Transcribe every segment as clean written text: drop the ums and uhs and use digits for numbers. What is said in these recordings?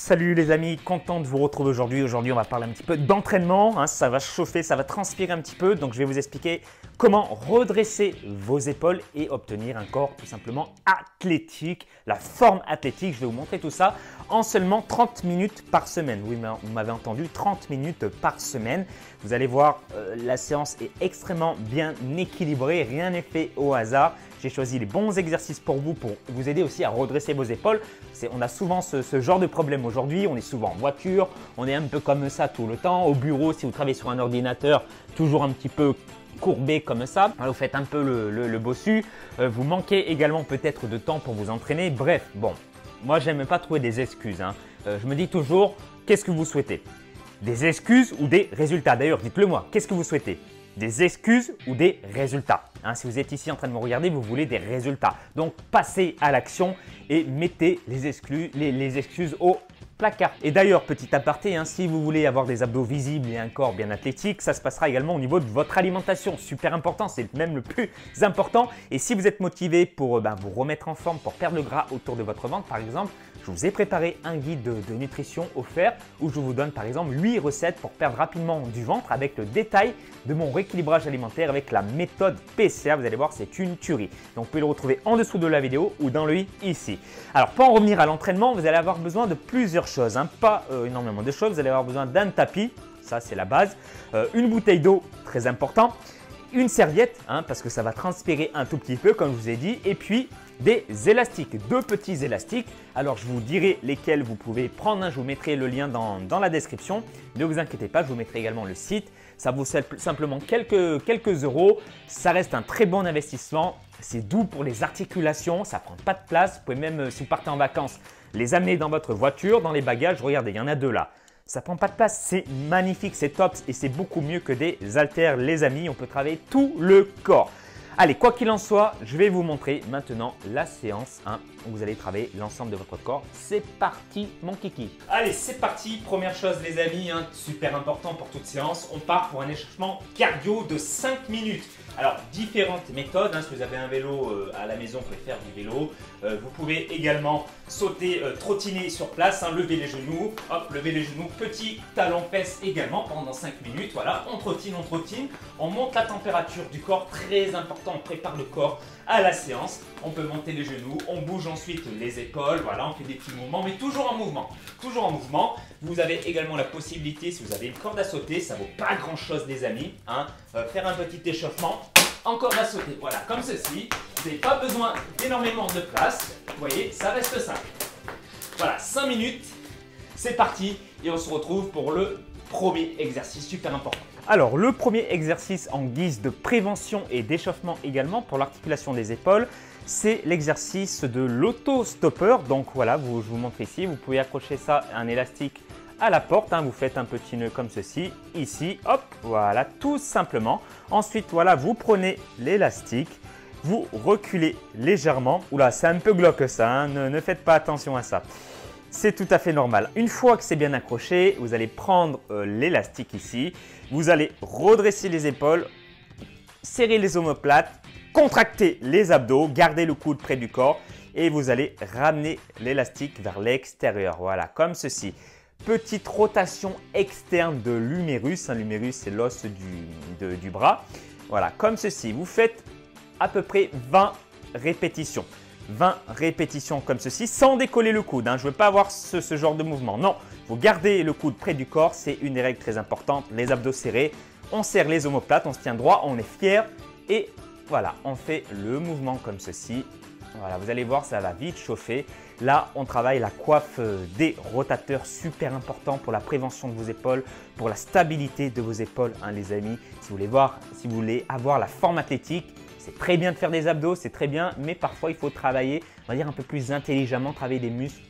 Salut les amis, content de vous retrouver aujourd'hui. Aujourd'hui, on va parler un petit peu d'entraînement. Ça va chauffer, ça va transpirer un petit peu. Donc, je vais vous expliquer comment redresser vos épaules et obtenir un corps tout simplement athlétique, la forme athlétique. Je vais vous montrer tout ça en seulement 30 minutes par semaine. Oui, vous m'avez entendu, 30 minutes par semaine. Vous allez voir, la séance est extrêmement bien équilibrée. Rien n'est fait au hasard. J'ai choisi les bons exercices pour vous aider aussi à redresser vos épaules. On a souvent ce genre de problème aujourd'hui. On est souvent en voiture, on est un peu comme ça tout le temps. Au bureau, si vous travaillez sur un ordinateur, toujours un petit peu courbé comme ça. Vous faites un peu le bossu. Vous manquez également peut-être de temps pour vous entraîner. Bref, bon, moi, je n'aime pas trouver des excuses. Je me dis toujours, qu'est-ce que vous souhaitez? Des excuses ou des résultats? D'ailleurs, dites-le moi, qu'est-ce que vous souhaitez? Des excuses ou des résultats? Si vous êtes ici en train de me regarder, vous voulez des résultats. Donc, passez à l'action et mettez les excuses au placard. Et d'ailleurs, petit aparté, si vous voulez avoir des abdos visibles et un corps bien athlétique, ça se passera également au niveau de votre alimentation. Super important, c'est même le plus important. Et si vous êtes motivé pour vous remettre en forme, pour perdre le gras autour de votre ventre, par exemple, je vous ai préparé un guide de nutrition offert où je vous donne par exemple 8 recettes pour perdre rapidement du ventre avec le détail de mon rééquilibrage alimentaire avec la méthode PCA. Vous allez voir, c'est une tuerie. Donc, vous pouvez le retrouver en dessous de la vidéo ou dans le i ici. Alors, pour en revenir à l'entraînement, vous allez avoir besoin de plusieurs choses. Pas énormément de choses. Vous allez avoir besoin d'un tapis, ça c'est la base, une bouteille d'eau, très important, une serviette, parce que ça va transpirer un tout petit peu comme je vous ai dit, et puis des élastiques, 2 petits élastiques. Alors, je vous dirai lesquels vous pouvez prendre. Je vous mettrai le lien dans la description. Ne vous inquiétez pas, je vous mettrai également le site. Ça vaut simplement quelques euros. Ça reste un très bon investissement. C'est doux pour les articulations, ça ne prend pas de place. Vous pouvez même, si vous partez en vacances, les amener dans votre voiture, dans les bagages. Regardez, il y en a 2 là. Ça ne prend pas de place, c'est magnifique, c'est top et c'est beaucoup mieux que des haltères, les amis. On peut travailler tout le corps. Allez, quoi qu'il en soit, je vais vous montrer maintenant la séance où vous allez travailler l'ensemble de votre corps. C'est parti, mon kiki. Allez, c'est parti. Première chose, les amis, super important pour toute séance, on part pour un échauffement cardio de 5 minutes. Alors, différentes méthodes. Si vous avez un vélo à la maison, vous pouvez faire du vélo. Vous pouvez également sauter, trottiner sur place, lever les genoux. Hop, lever les genoux, petit talon fesse également pendant 5 minutes. Voilà, on trottine, on monte la température du corps, très important. On prépare le corps à la séance. On peut monter les genoux, on bouge ensuite les épaules. Voilà, on fait des petits mouvements, mais toujours en mouvement. Toujours en mouvement. Vous avez également la possibilité, si vous avez une corde à sauter, ça ne vaut pas grand chose, les amis. Faire un petit échauffement. Encore à sauter, voilà, comme ceci. Vous n'avez pas besoin d'énormément de place. Vous voyez, ça reste simple. Voilà, 5 minutes, c'est parti. Et on se retrouve pour le premier exercice super important. Alors, le premier exercice en guise de prévention et d'échauffement également pour l'articulation des épaules, c'est l'exercice de l'auto-stopper. Donc voilà, je vous montre ici, vous pouvez accrocher ça à un élastique à la porte, vous faites un petit nœud comme ceci, ici, hop, voilà, tout simplement. Ensuite, voilà, vous prenez l'élastique, vous reculez légèrement. Oula, c'est un peu glauque ça, ne faites pas attention à ça. C'est tout à fait normal. Une fois que c'est bien accroché, vous allez prendre l'élastique ici, vous allez redresser les épaules, serrer les omoplates, contracter les abdos, garder le coude près du corps et vous allez ramener l'élastique vers l'extérieur. Voilà, comme ceci. Petite rotation externe de l'humérus. L'humérus, c'est l'os du bras. Voilà, comme ceci. Vous faites à peu près 20 répétitions. 20 répétitions comme ceci, sans décoller le coude. Je ne veux pas avoir ce genre de mouvement. Non, vous gardez le coude près du corps. C'est une des règles très importantes. Les abdos serrés. On serre les omoplates, on se tient droit, on est fier. Et voilà, on fait le mouvement comme ceci. Voilà, vous allez voir, ça va vite chauffer. Là, on travaille la coiffe des rotateurs, super important pour la prévention de vos épaules, pour la stabilité de vos épaules, les amis. Si vous voulez avoir la forme athlétique, c'est très bien de faire des abdos, c'est très bien, mais parfois il faut travailler, on va dire un peu plus intelligemment, travailler des muscles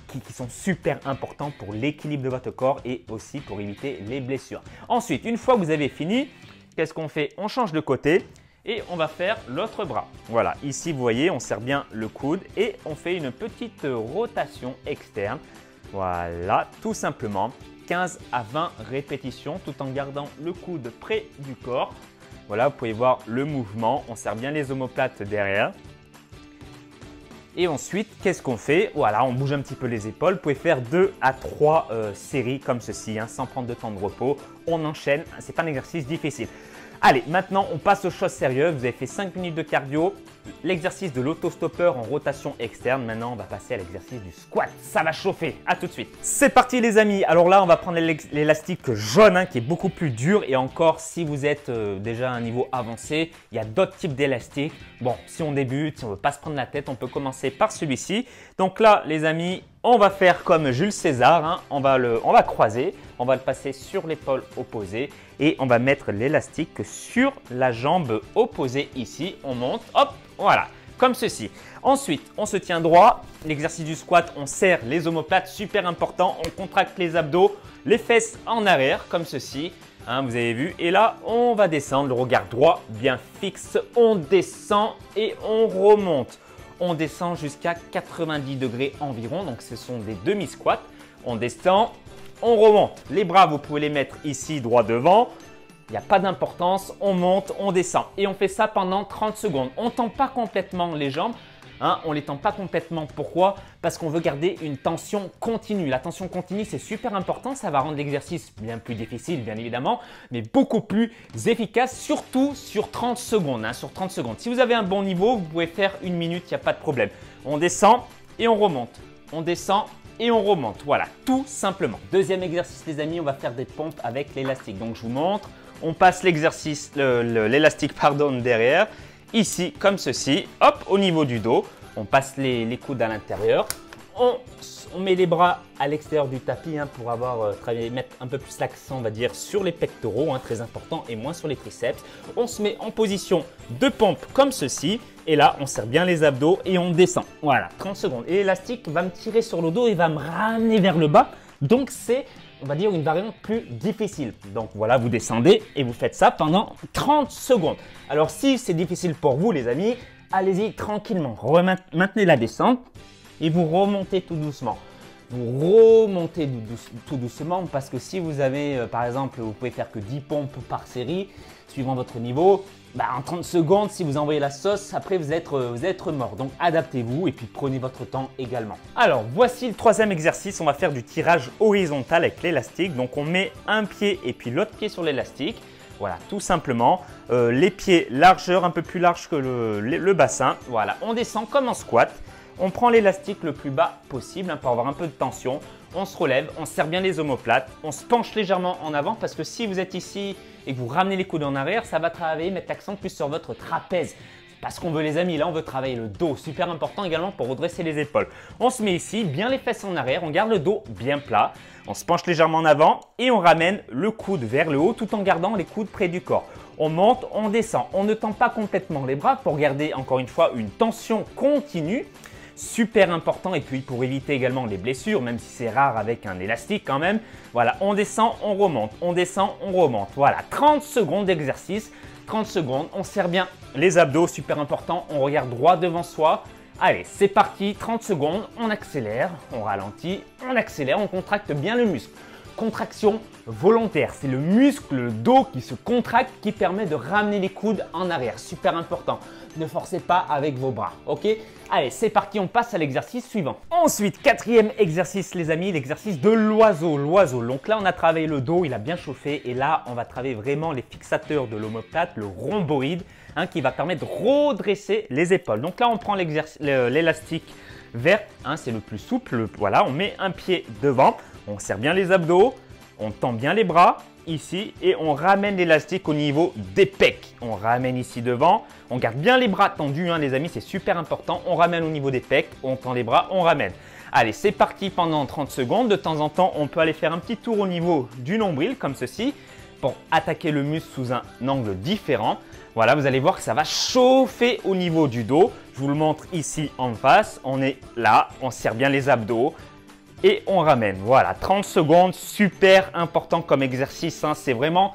qui sont super importants pour l'équilibre de votre corps et aussi pour éviter les blessures. Ensuite, une fois que vous avez fini, qu'est-ce qu'on fait? On change de côté. Et on va faire l'autre bras. Voilà, ici vous voyez, on serre bien le coude et on fait une petite rotation externe. Voilà, tout simplement 15 à 20 répétitions tout en gardant le coude près du corps. Voilà, vous pouvez voir le mouvement. On serre bien les omoplates derrière. Et ensuite, qu'est-ce qu'on fait? Voilà, on bouge un petit peu les épaules. Vous pouvez faire 2 à 3 séries comme ceci, hein, sans prendre de temps de repos. On enchaîne, ce n'est pas un exercice difficile. Allez, maintenant, on passe aux choses sérieuses. Vous avez fait 5 minutes de cardio, l'exercice de l'autostoppeur en rotation externe. Maintenant, on va passer à l'exercice du squat. Ça va chauffer. À tout de suite. C'est parti les amis. Alors là, on va prendre l'élastique jaune hein, qui est beaucoup plus dur. Et encore, si vous êtes déjà à un niveau avancé, il y a d'autres types d'élastiques. Bon, si on débute, si on ne veut pas se prendre la tête, on peut commencer par celui-ci. Donc là, les amis, on va faire comme Jules César. Hein. On va croiser. On va le passer sur l'épaule opposée. Et on va mettre l'élastique sur la jambe opposée ici. On monte, hop, voilà, comme ceci. Ensuite, on se tient droit. L'exercice du squat, on serre les omoplates, super important. On contracte les abdos, les fesses en arrière, comme ceci. Hein, vous avez vu. Et là, on va descendre, le regard droit bien fixe. On descend et on remonte. On descend jusqu'à 90 degrés environ. Donc, ce sont des demi-squats. On descend. On remonte. Les bras, vous pouvez les mettre ici, droit devant. Il n'y a pas d'importance. On monte, on descend. Et on fait ça pendant 30 secondes. On ne tend pas complètement les jambes. Hein, on ne les tend pas complètement. Pourquoi? Parce qu'on veut garder une tension continue. La tension continue, c'est super important. Ça va rendre l'exercice bien plus difficile, bien évidemment, mais beaucoup plus efficace, surtout sur 30 secondes. Hein, sur 30 secondes. Si vous avez un bon niveau, vous pouvez faire 1 minute, il n'y a pas de problème. On descend et on remonte. On descend et on remonte. Voilà, tout simplement. Deuxième exercice, les amis, on va faire des pompes avec l'élastique. Donc, je vous montre. On passe l'exercice, l'élastique, pardon, derrière. Ici, comme ceci. Hop, au niveau du dos. On passe les coudes à l'intérieur. On met les bras à l'extérieur du tapis hein, pour mettre un peu plus l'accent, on va dire, sur les pectoraux, hein, très important, et moins sur les triceps. On se met en position de pompe comme ceci. Et là, on serre bien les abdos et on descend. Voilà, 30 secondes. Et l'élastique va me tirer sur le dos et va me ramener vers le bas. Donc, c'est, on va dire, une variante plus difficile. Donc, voilà, vous descendez et vous faites ça pendant 30 secondes. Alors, si c'est difficile pour vous, les amis, allez-y tranquillement. Maintenez la descente et vous remontez tout doucement. Vous remontez tout doucement parce que si vous avez, par exemple, vous pouvez faire que 10 pompes par série, suivant votre niveau, bah, en 30 secondes, si vous envoyez la sauce, après vous êtes mort. Donc adaptez-vous et puis prenez votre temps également. Alors voici le troisième exercice. On va faire du tirage horizontal avec l'élastique. Donc on met un pied et puis l'autre pied sur l'élastique. Voilà, tout simplement. Les pieds largeur, un peu plus large que le bassin. Voilà, on descend comme en squat. On prend l'élastique le plus bas possible hein, pour avoir un peu de tension. On se relève, on serre bien les omoplates, on se penche légèrement en avant parce que si vous êtes ici et que vous ramenez les coudes en arrière, ça va travailler, mettre l'accent plus sur votre trapèze. Parce qu'on veut les amis, là on veut travailler le dos, super important également pour redresser les épaules. On se met ici, bien les fesses en arrière, on garde le dos bien plat, on se penche légèrement en avant et on ramène le coude vers le haut tout en gardant les coudes près du corps. On monte, on descend, on ne tend pas complètement les bras pour garder encore une fois une tension continue. Super important et puis pour éviter également les blessures, même si c'est rare avec un élastique quand même. Voilà, on descend, on remonte, on descend, on remonte. Voilà, 30 secondes d'exercice, 30 secondes, on serre bien les abdos, super important, on regarde droit devant soi. Allez, c'est parti, 30 secondes, on accélère, on ralentit, on accélère, on contracte bien le muscle. Contraction volontaire, c'est le muscle, le dos qui se contracte qui permet de ramener les coudes en arrière, super important. Ne forcez pas avec vos bras, ok? Allez, c'est parti, on passe à l'exercice suivant. Ensuite, quatrième exercice les amis, l'exercice de l'oiseau. Donc là, on a travaillé le dos, il a bien chauffé et là, on va travailler vraiment les fixateurs de l'omoplate, le rhomboïde, hein, qui va permettre de redresser les épaules. Donc là, on prend l'élastique vert, hein, c'est le plus souple, voilà, on met un pied devant, on serre bien les abdos, on tend bien les bras ici et on ramène l'élastique au niveau des pecs. On ramène ici devant, on garde bien les bras tendus hein, les amis, c'est super important. On ramène au niveau des pecs, on tend les bras, on ramène. Allez, c'est parti pendant 30 secondes. De temps en temps, on peut aller faire un petit tour au niveau du nombril comme ceci pour attaquer le muscle sous un angle différent. Voilà, vous allez voir que ça va chauffer au niveau du dos. Je vous le montre ici en face. On est là, on serre bien les abdos. Et on ramène, voilà, 30 secondes, super important comme exercice, hein, c'est vraiment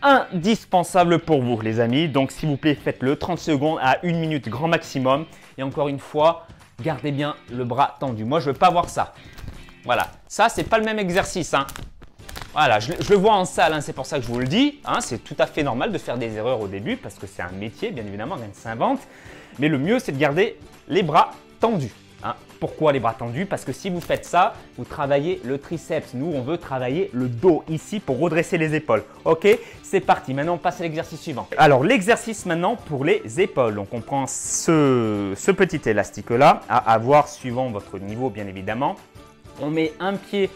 indispensable pour vous les amis. Donc s'il vous plaît, faites-le 30 secondes à 1 minute grand maximum. Et encore une fois, gardez bien le bras tendu. Moi, je ne veux pas voir ça. Voilà, ça, c'est pas le même exercice. Hein. Voilà, je le vois en salle, hein, c'est pour ça que je vous le dis. Hein, c'est tout à fait normal de faire des erreurs au début parce que c'est un métier, bien évidemment, rien ne s'invente. Mais le mieux, c'est de garder les bras tendus. Hein. Pourquoi les bras tendus? Parce que si vous faites ça, vous travaillez le triceps. Nous, on veut travailler le dos ici pour redresser les épaules. Ok, c'est parti. Maintenant, on passe à l'exercice suivant. Alors, l'exercice maintenant pour les épaules. Donc, on prend ce petit élastique-là à avoir suivant votre niveau, bien évidemment. On met un pied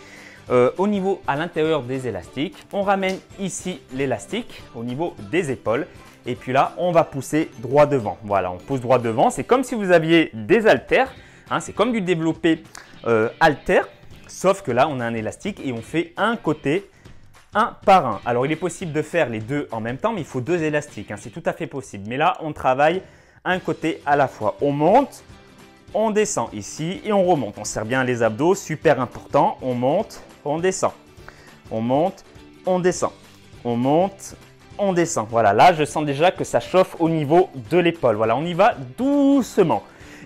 au niveau à l'intérieur des élastiques. On ramène ici l'élastique au niveau des épaules. Et puis là, on va pousser droit devant. Voilà, on pousse droit devant. C'est comme si vous aviez des haltères. Hein, c'est comme du développé haltère. Sauf que là, on a un élastique et on fait un côté, un par un. Alors, il est possible de faire les deux en même temps, mais il faut deux élastiques. Hein, c'est tout à fait possible. Mais là, on travaille un côté à la fois. On monte, on descend ici et on remonte. On serre bien les abdos, super important. On monte, on descend. On monte, on descend. On monte, on descend. Voilà, là, je sens déjà que ça chauffe au niveau de l'épaule. Voilà, on y va doucement.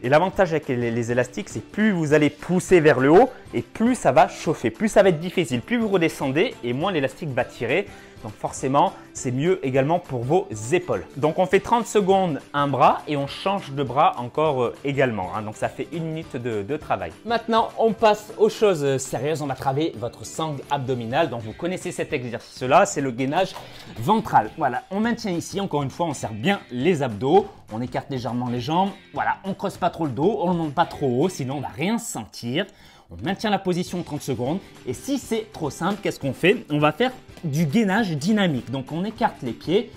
Et l'avantage avec les élastiques, c'est plus vous allez pousser vers le haut et plus ça va chauffer, plus ça va être difficile. Plus vous redescendez et moins l'élastique va tirer. Donc forcément, c'est mieux également pour vos épaules. Donc on fait 30 secondes un bras et on change de bras encore également. Hein. Donc ça fait 1 minute de travail. Maintenant, on passe aux choses sérieuses. On va travailler votre sangle abdominale. Donc vous connaissez cet exercice-là, c'est le gainage ventral. Voilà, on maintient ici, encore une fois, on serre bien les abdos. On écarte légèrement les jambes. Voilà, on ne creuse pas trop le dos, on ne monte pas trop haut, sinon on ne va rien sentir. On maintient la position 30 secondes et si c'est trop simple, qu'est-ce qu'on fait? On va faire du gainage dynamique. Donc on écarte les pieds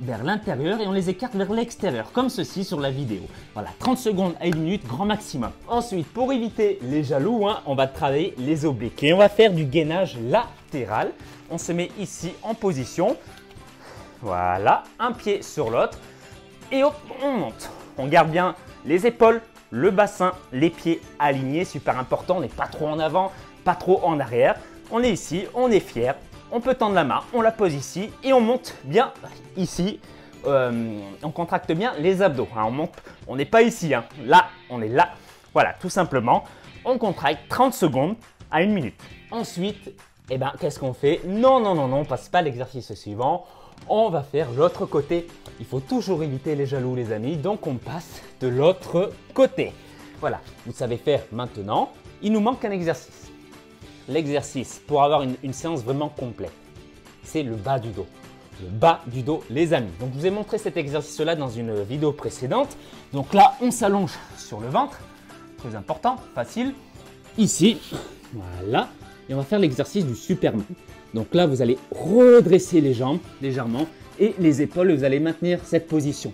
vers l'intérieur et on les écarte vers l'extérieur, comme ceci sur la vidéo. Voilà, 30 secondes à 1 minute, grand maximum. Ensuite, pour éviter les jaloux, hein, on va travailler les obliques et on va faire du gainage latéral. On se met ici en position. Voilà, un pied sur l'autre et hop, on monte. On garde bien les épaules, le bassin, les pieds alignés, super important. On n'est pas trop en avant, pas trop en arrière. On est ici, on est fier. On peut tendre la main, on la pose ici et on monte bien ici. On contracte bien les abdos. Hein, on monte, on n'est pas ici. Hein. Là, on est là. Voilà, tout simplement. On contracte 30 secondes à 1 minute. Ensuite, eh ben, qu'est-ce qu'on fait? Non, on passe pas à l'exercice suivant. On va faire l'autre côté. Il faut toujours éviter les jaloux, les amis. Donc, on passe de l'autre côté. Voilà, vous savez faire maintenant. Il nous manque un exercice. L'exercice pour avoir une séance vraiment complète, c'est le bas du dos. Le bas du dos, les amis. Donc, je vous ai montré cet exercice-là dans une vidéo précédente. Donc là, on s'allonge sur le ventre. Très important, facile. Ici, voilà. Et on va faire l'exercice du Superman. Donc là, vous allez redresser les jambes légèrement et les épaules, vous allez maintenir cette position,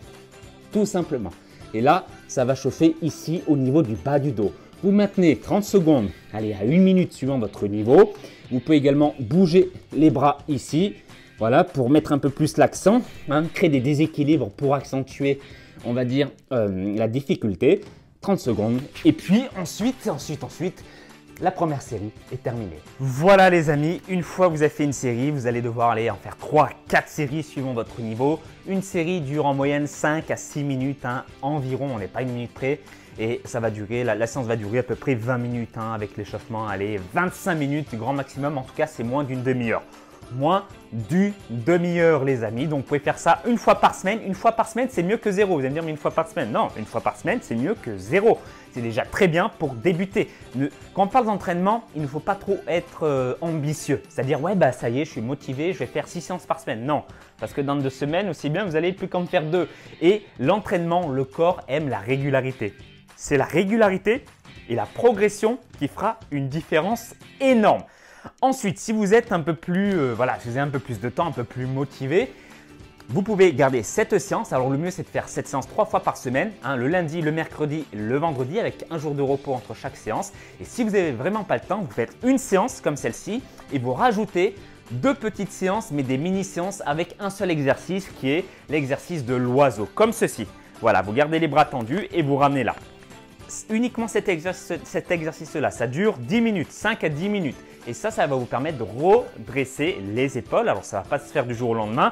tout simplement. Et là, ça va chauffer ici au niveau du bas du dos. Vous maintenez 30 secondes, allez à 1 minute suivant votre niveau. Vous pouvez également bouger les bras ici, voilà, pour mettre un peu plus l'accent, hein, créer des déséquilibres pour accentuer, on va dire, la difficulté. 30 secondes et puis ensuite, la première série est terminée. Voilà les amis, une fois que vous avez fait une série, vous allez devoir aller en faire 3-4 séries suivant votre niveau. Une série dure en moyenne 5 à 6 minutes hein, environ, on n'est pas 1 minute près. Et ça va durer, la séance va durer à peu près 20 minutes hein, avec l'échauffement. Allez, 25 minutes grand maximum, en tout cas c'est moins d'une demi-heure. Moins d'une demi-heure les amis, donc vous pouvez faire ça une fois par semaine. Une fois par semaine c'est mieux que 0, vous allez me dire mais une fois par semaine. Non, une fois par semaine c'est mieux que 0. C'est déjà très bien pour débuter. Quand on parle d'entraînement, il ne faut pas trop être ambitieux. C'est-à-dire ouais bah ça y est je suis motivé, je vais faire 6 séances par semaine. Non, parce que dans 2 semaines aussi bien vous allez plus qu'en faire 2. Et l'entraînement, le corps aime la régularité. C'est la régularité et la progression qui fera une différence énorme. Ensuite, si vous êtes un peu plus, si vous avez un peu plus de temps, un peu plus motivé, vous pouvez garder cette séance. Alors le mieux, c'est de faire cette séance 3 fois par semaine, hein, le lundi, le mercredi, le vendredi, avec un jour de repos entre chaque séance. Et si vous n'avez vraiment pas le temps, vous faites une séance comme celle-ci et vous rajoutez 2 petites séances, mais des mini-séances avec un seul exercice qui est l'exercice de l'oiseau, comme ceci. Voilà, vous gardez les bras tendus et vous ramenez là. Uniquement cet exercice-là, ça dure 10 minutes, 5 à 10 minutes. Et ça va vous permettre de redresser les épaules. Alors, ça ne va pas se faire du jour au lendemain.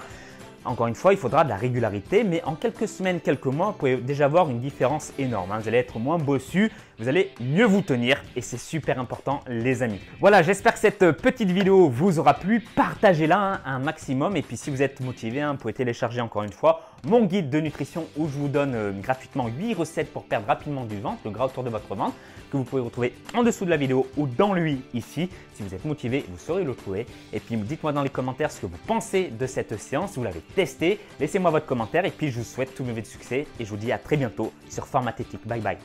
Encore une fois, il faudra de la régularité, mais en quelques semaines, quelques mois, vous pouvez déjà voir une différence énorme. Hein. Vous allez être moins bossu, vous allez mieux vous tenir et c'est super important les amis. Voilà, j'espère que cette petite vidéo vous aura plu. Partagez-la un maximum et puis si vous êtes motivé, vous pouvez télécharger encore une fois mon guide de nutrition où je vous donne gratuitement 8 recettes pour perdre rapidement du ventre, le gras autour de votre ventre, que vous pouvez retrouver en dessous de la vidéo ou dans lui ici. Si vous êtes motivé, vous saurez le trouver. Et puis dites-moi dans les commentaires ce que vous pensez de cette séance, si vous l'avez testé. Laissez-moi votre commentaire et puis je vous souhaite tous mes vœux de succès et je vous dis à très bientôt sur Formatétique. Bye bye.